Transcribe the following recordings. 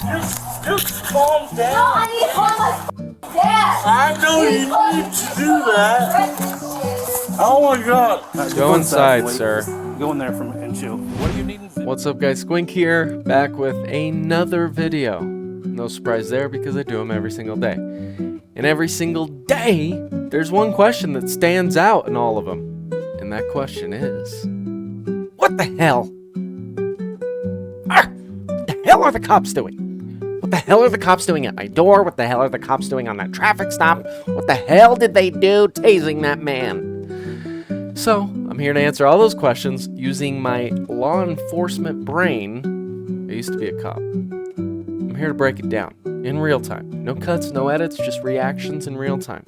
Just calm down. No, I need to call my dad. I know you need to do that. Oh my God. Go inside, sir. Go in there and chill. What do you need? What's up, guys? Squink here, back with another video. No surprise there because I do them every single day. And every single day, there's one question that stands out in all of them. And that question is, what the hell? What the hell are the cops doing? What the hell are the cops doing at my door? What the hell are the cops doing on that traffic stop? What the hell did they do tasing that man? So, I'm here to answer all those questions using my law enforcement brain. I used to be a cop. I'm here to break it down in real time. No cuts, no edits, just reactions in real time.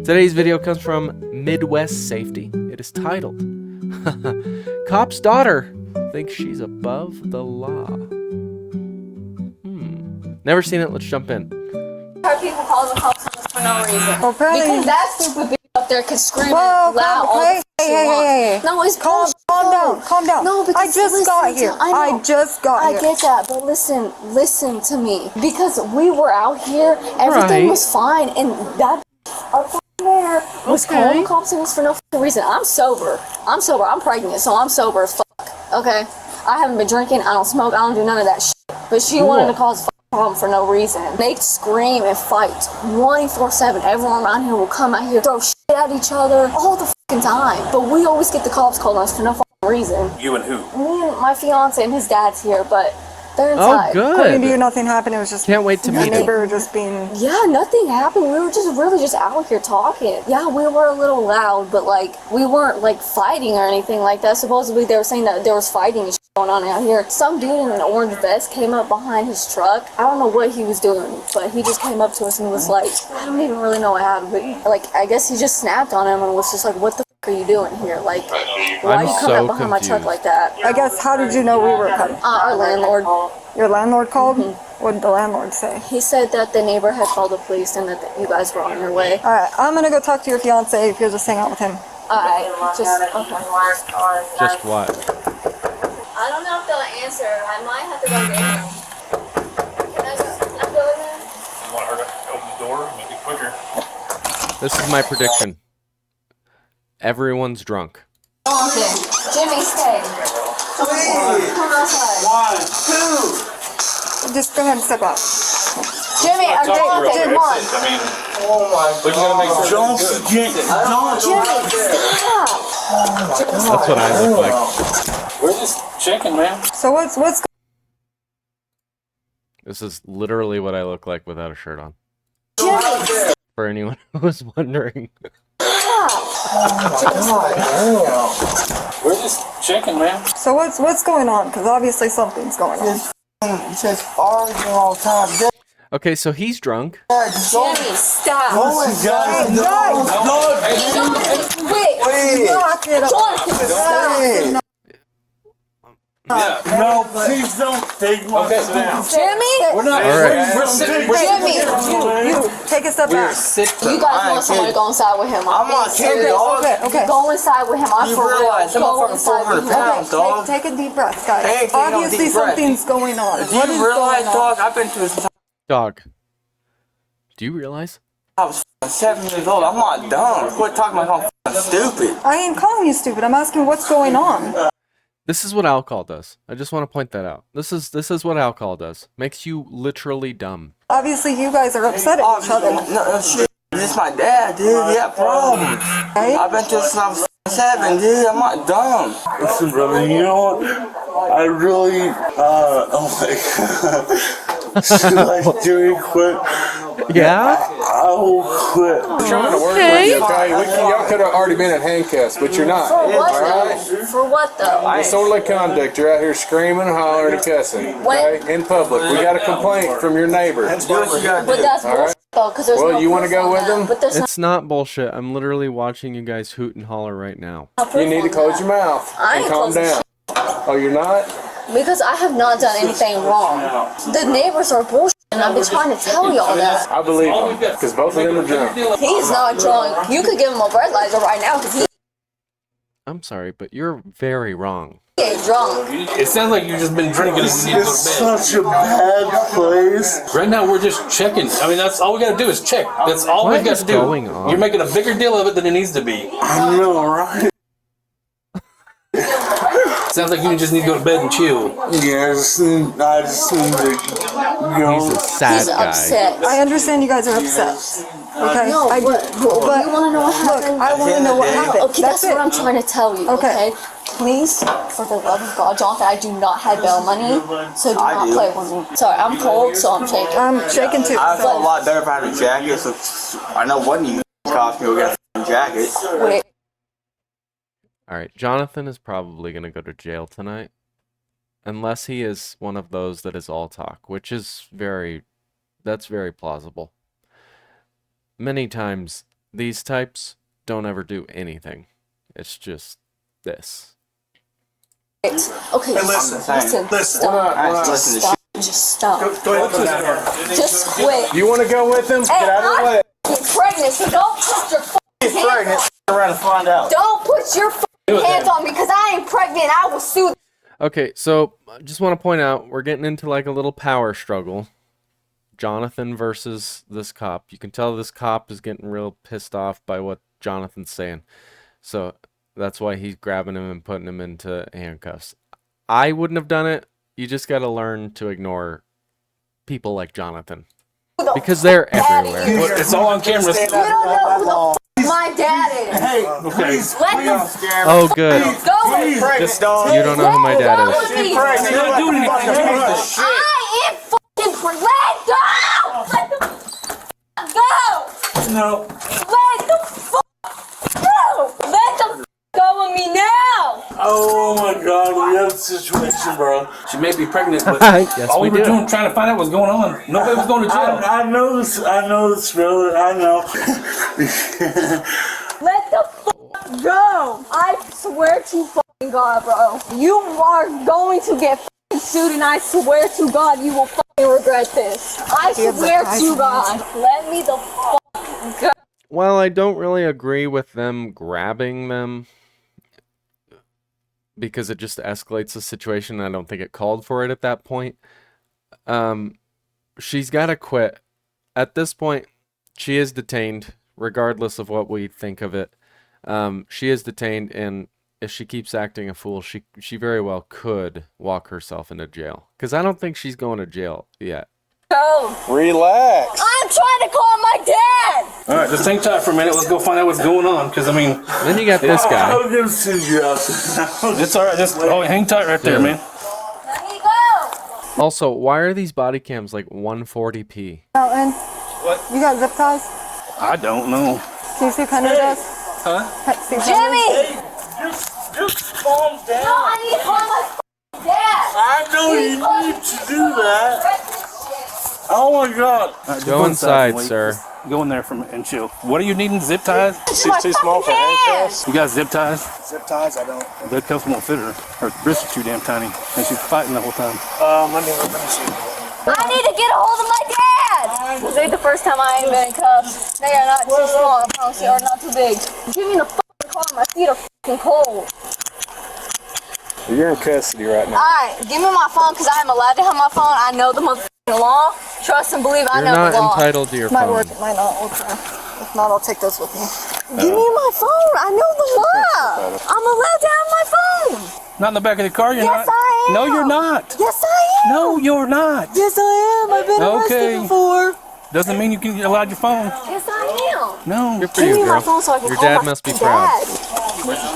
Today's video comes from Midwest Safety. It is titled, Cop's Daughter Thinks She's Above the Law. Never seen it, let's jump in. Heard people calling the cops on us for no reason. Okay. Because that stupid bitch up there can scream Whoa, loud all the hey. No, it's Calm down. No, because I just got here. I get that, but listen to me. Because we were out here, everything was fine, and that up there was calling the cops on us for no reason. I'm sober. I'm pregnant, so I'm sober as fuck. Okay? I haven't been drinking, I don't smoke, I don't do none of that shit. But she wanted to cause problem for no reason. They scream and fight 24/7. Everyone around here will come out here, throw shit at each other all the fucking time. But we always get the cops calling us for no fucking reason. You and who? Me and my fiance and his dad's here, but they're inside. Oh, good. According to you, nothing happened. It was just Can't wait to meet neighbor just being. Yeah, nothing happened. We were just really out here talking. Yeah, we were a little loud, but like we weren't like fighting or anything like that. Supposedly they were saying that there was fighting and shit going on out here. Some dude in an orange vest came up behind his truck. I don't know what he was doing, but he just came up to us and was like, I don't even really know what happened, but like I guess he just snapped on him and was just like, what the f are you doing here? Like, why you coming up behind my truck like that? I guess, how did you know we were coming? Our landlord. Your landlord called? What did the landlord say? He said that the neighbor had called the police and that you guys were on your way. Alright, I'm gonna go talk to your fiance if you'll just hang out with him. Alright, okay. Just what? I don't know if they'll answer. I might have to go get him. Can I go in there? You want her to open the door? Make it quicker. This is my prediction. Everyone's drunk. Okay. Jimmy, stay. Come outside. 1, 2. Just go ahead and step out. Jimmy, okay, come on. I mean, we gotta make sure don't. Jimmy, stop. That's what I look like. We're just checking, man. So what's This is literally what I look like without a shirt on. Jimmy, For anyone who was wondering. We're just checking, man. So what's going on? Because obviously something's going on. You just arguing all the time. Okay, so he's drunk. Jimmy, stop. Listen, guys. Wait. Knock it up. No, please don't take my down. Jimmy? We're not. Alright. We're sitting. Jimmy, You take a step back. you guys want someone to go inside with him. I'm not kidding, dog. Okay. Go inside with him. I'm You for real. realize I'm Go fucking inside with 400 him. pounds, dog. Take a deep breath, guys. Ain't no Obviously deep breath. something's going on. Do What you is realize, going on? dog? I've been through this. Dog. Do you realize? I was 7 years old. I'm not dumb. Quit talking like I'm stupid. I ain't calling you stupid. I'm asking what's going on. This is what alcohol does. I just want to point that out. This is what alcohol does. Makes you literally dumb. Obviously you guys are upset at each other. No, shit. This is my dad, dude. He got problems. Right? I've been through this since I was 7, dude. I'm not dumb. Listen, brother, you know what? I really, oh my God. Should I do it quick? Yeah? I will quit. Trying to work with you, okay? Y'all could have already been in handcuffs, but you're not. For what Alright? though? For what though? Disorderly conduct. You're out here screaming, hollering, and cussing. Okay? In public. We got a complaint from your neighbor. Do what you gotta But do. that's bullshit though, because there's Well, no you wanna proof go on with that. them? But there's It's not bullshit. I'm literally watching you guys hoot and holler right now. no proof You need to on close that. your mouth I and ain't calm closing down. Oh, you're not? Because I have not done anything wrong. The neighbors are bullshit, and I've been trying to tell y'all that. I believe them, because both of them are drunk. He's not drunk. You could give him a breathalyzer right now because he. I'm sorry, but you're very wrong. Get drunk. It sounds like you've just been drinking and you need to go It's to bed. such a bad place. Right now, we're just checking. I mean, that's all we got to do is check. That's all What we got is to do. going on? You're making a bigger deal of it than it needs to be. I know, right? Sounds like you just need to go to bed and chill. Yeah, I just need to go. He's a sad He's guy. upset. I understand you guys are upset. Okay? No, I, but you want to know what look, happened? I want to know what happened. Okay, that's what I'm trying to tell you. Okay. Okay. Please, for the love of God, Johnathan, I do not have bail money, so do not play with me. Sorry, I'm cold, so I'm shaking. I'm shaking too. I felt a lot better if I had a jacket, so I know one of you cops me will get a f***ing jacket. Wait. Alright, Johnathan is probably going to go to jail tonight. Unless he is one of those that is all talk, which is that's very plausible. Many times, these types don't ever do anything. It's just this. Okay, listen, stop. Alright, listen to Stop. Just stop. Just quit. You want to go with him? Hey, Get out of the way. I'm pregnant, so don't put your fucking hands pregnant. Around to find out. Don't put your fucking hands on me, because I ain't pregnant. I will sue. Okay, so I just want to point out, we're getting into like a little power struggle. Johnathan versus this cop. You can tell this cop is getting real pissed off by what Johnathan's saying. So that's why he's grabbing him and putting him into handcuffs. I wouldn't have done it. You just got to learn to ignore people like Johnathan. Because they're everywhere. Well, it's all on camera. You don't know who the f my dad is. Hey, please, Let the Oh, good. go with This dog. You don't know who my dad is. is. You're not doing anything. I am fucking pregnant. Let the f go. no. Let the f go. Let the f go with me now. Oh my God, we have a situation, bro. She may be pregnant, but Yes, all we we were do. doing trying to find out what's going on. Nobody was going to jail. I know this, brother. I know. Let the f go. I swear to fucking God, bro. You are going to get fucking sued, and I swear to God you will fucking regret this. I swear to God. Let me the fuck go. While I don't really agree with them grabbing them, because it just escalates the situation, I don't think it called for it at that point. She's got to quit. At this point, she is detained, regardless of what we think of it. She is detained, and if she keeps acting a fool, she very well could walk herself into jail. Because I don't think she's going to jail yet. Go. Relax. I'm trying to call my dad. All right, just hang tight for a minute. Let's go find out what's going on. Because, I mean, Then you got this guy. I'm gonna send you out. it's all right. Just hang tight right there, man. Let me go. Also, why are these body cams like 140p? Elton, you got zip ties? I don't know. Can you see Penny does? Huh? See Jimmy. Just calm No, down. I need to call my f***ing dad. I know you need to do that. Oh my God. Go inside, sir. Go in there and chill. What are you needing? Zip ties? She's too small for handcuffs. You got zip ties? Zip ties, I don't. The cuffs won't fit her. Her wrists are too damn tiny. And she's fighting the whole time. Let me see. I need to get a hold of my dad. This ain't the first time I ain't been in cuffs. They are not too small, I promise you, or not too big. Give me the fucking car. My feet are fucking cold. You're in custody right now. Alright, give me my phone, because I am allowed to have my phone. I know the motherfucking law. Trust and believe I You're know not the law. entitled to your Might phone. work, it might not. Okay. If not, I'll take those with me. Give me my phone. I know the law. I'm allowed to have my phone. Not in the back of the car, you're Yes, not? I am. No, you're not. Yes, I am. No, you're not. Yes, I am. I've been Okay. arrested before. Doesn't mean you can allow your phone. Yes, I am. No. Good for Give you, me my girl. phone so I can Your call dad my must be fucking proud. dad.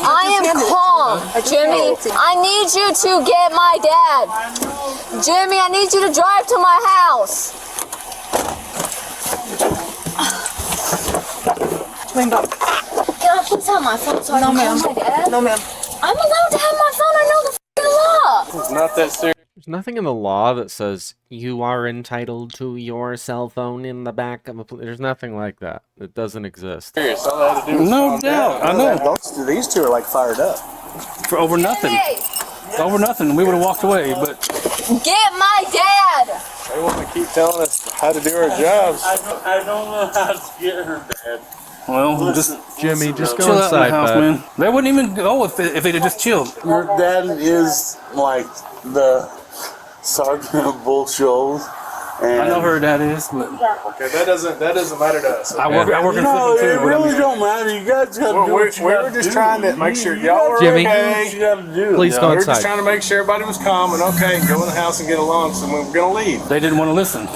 I am calm, Jimmy. I need you to get my dad. Jimmy, I need you to drive to my house. Lean back. Can I please have my phone so I can ma'am. call my dad? No, ma'am. I'm allowed to have my phone. I know the fucking law. It's not that serious. There's nothing in the law that says you are entitled to your cell phone in the back of a There's nothing like that. It doesn't exist. All I had to do was No calm doubt, down. I know. These two are like fired up. For over nothing. Hey, Over nothing. We would have walked away, but get my dad. They want to keep telling us how to do our jobs. I don't know how to get her, Dad. Well, just Jimmy, just go chill out in the inside, house, bud. man. They wouldn't even go if they'd have just chilled. Your dad is like the sergeant of bull shows. And I know her dad is, but Okay, that doesn't matter to us. I work in no, flipping it too. But I really mean, don't matter. You guys gotta do We what you were gotta just do. trying to make sure y'all were Jimmy. Do what okay. you gotta do. Please go We were just inside. trying to make sure everybody was calm and okay, and go in the house and get along. So we were gonna leave. they didn't want to listen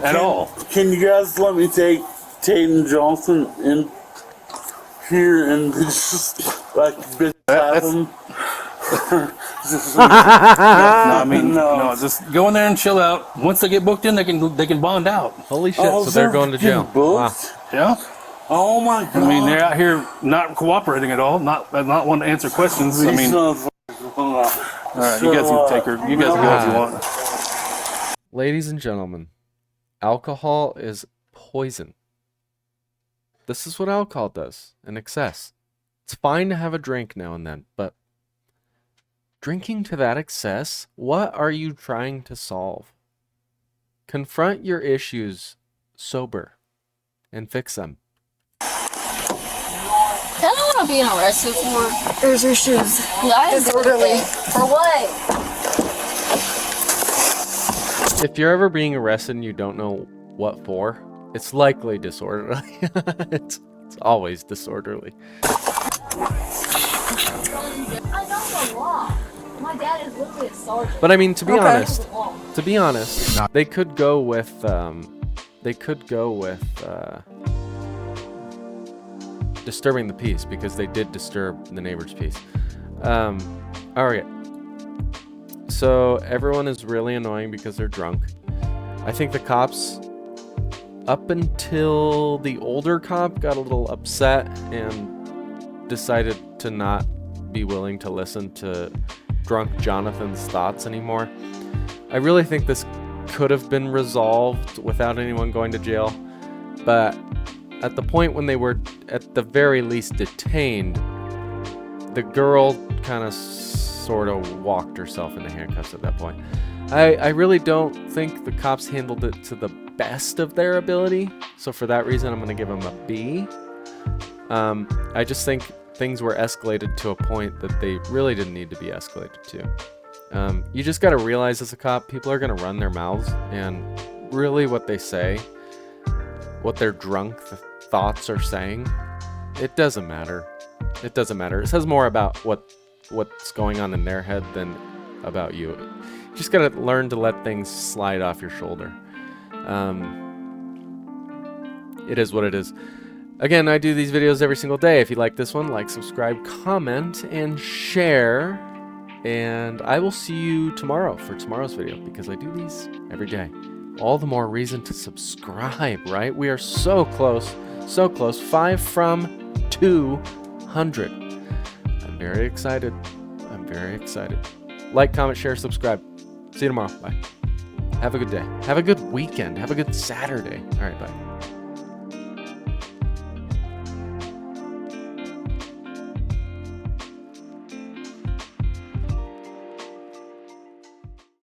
at all. Can you guys let me take Tate and Johnson in here and just like bitch slap them? No, I mean, No. no, just go in there and chill out. Once they get booked in, they can bond out. Holy shit, Oh, so they're going to jail. Wow. Yeah. Oh my god. I mean, they're out here not cooperating at all, not wanting to answer questions. I mean, all right, you guys can take her. You guys can go if you want. Ladies and gentlemen, alcohol is poison. This is what alcohol does in excess. It's fine to have a drink now and then, but drinking to that excess, what are you trying to solve? Confront your issues sober and fix them. I don't want to be arrested for. There's your shoes. Disorderly. For what? If you're ever being arrested and you don't know what for, it's likely disorderly. it's always disorderly. I know the law. My dad is literally a sergeant. But I mean, to be Okay. honest, they could go with, disturbing the peace because they did disturb the neighbor's peace. Alright. So everyone is really annoying because they're drunk. I think the cops, up until the older cop got a little upset and decided to not be willing to listen to drunk Johnathan's thoughts anymore. I really think this could have been resolved without anyone going to jail, but at the point when they were at the very least detained, the girl kind of sort of walked herself into handcuffs at that point. I really don't think the cops handled it to the best of their ability, so for that reason I'm going to give them a B. I just think things were escalated to a point that they really didn't need to be escalated to. You just got to realize as a cop, people are going to run their mouths, and really what they say, what their drunk thoughts are saying, it doesn't matter. It doesn't matter. It says more about what's going on in their head than about you. You just got to learn to let things slide off your shoulder. It is what it is. Again, I do these videos every single day. If you like this one, like, subscribe, comment, and share. And I will see you tomorrow for tomorrow's video because I do these every day. All the more reason to subscribe, right? We are so close, so close. 5 from 200. I'm very excited. I'm very excited. Like, comment, share, subscribe. See you tomorrow. Bye. Have a good day. Have a good weekend. Have a good Saturday. All right, bye.